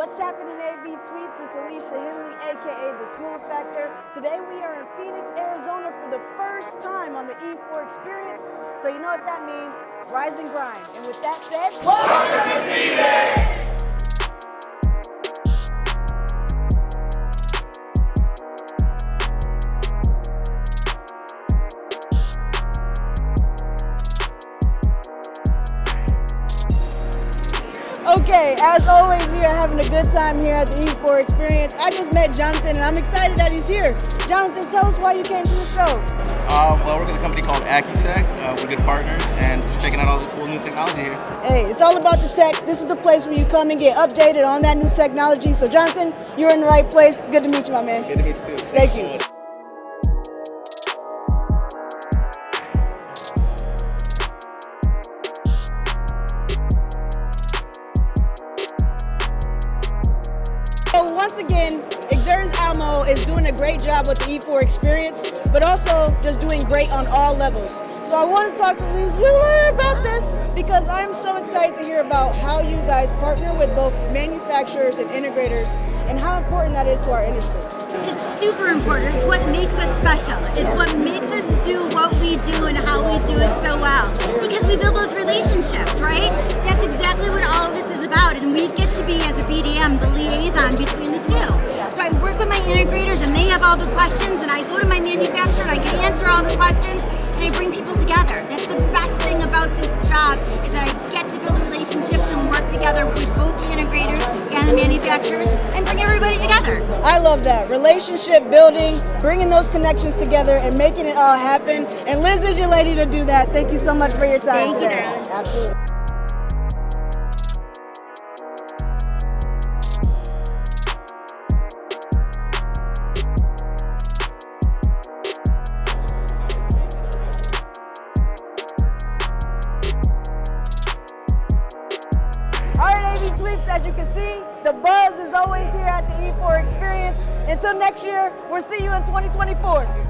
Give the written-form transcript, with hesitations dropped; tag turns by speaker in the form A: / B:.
A: What's happening, AV Tweeps? It's Alesia Hendley, aka The Smooth Factor. Today we are in Phoenix, Arizona for the first time on the E4 experience. So you know what that means, rise and grind. And with that said, welcome to Phoenix! Okay, as always, we are having a good time here at the E4 experience. I just met Jonathan and I'm excited that he's here. Jonathan, tell us why you came to the show.
B: Well, we're with a company called Accutech. We're good partners and just checking out all the cool new technology here.
A: Hey, it's all about the tech. This is the place where you come and get updated on that new technology. So Jonathan, you're in the right place. Good to meet you, my man.
B: Good to meet you too.
A: Thank you. So once again, Exertis Almo is doing a great job with the E4 experience, but also just doing great on all levels. So I want to talk to Liz about this because I'm so excited to hear about how you guys partner with both manufacturers and integrators and how important that is to our industry.
C: It's super important. It's what makes us special. It's what makes us do what we do and how we do it so well. Because we build those relationships, right? That's exactly what all of this is about. And we get to be, as a BDM, the liaison between the two. So I work with my integrators and they have all the questions, and I go to my manufacturer and I can answer all the questions, and I bring people together. That's the best thing about this job, is that I get to build relationships and work together with both the integrators and the manufacturers and bring everybody together.
A: I love that. Relationship building, bringing those connections together and making it all happen. And Liz is your lady to do that. Thank you so much for your time today. Absolutely. All right, AV Tweeps, as you can see, the buzz is always here at the E4 experience. Until next year, we'll see you in 2024.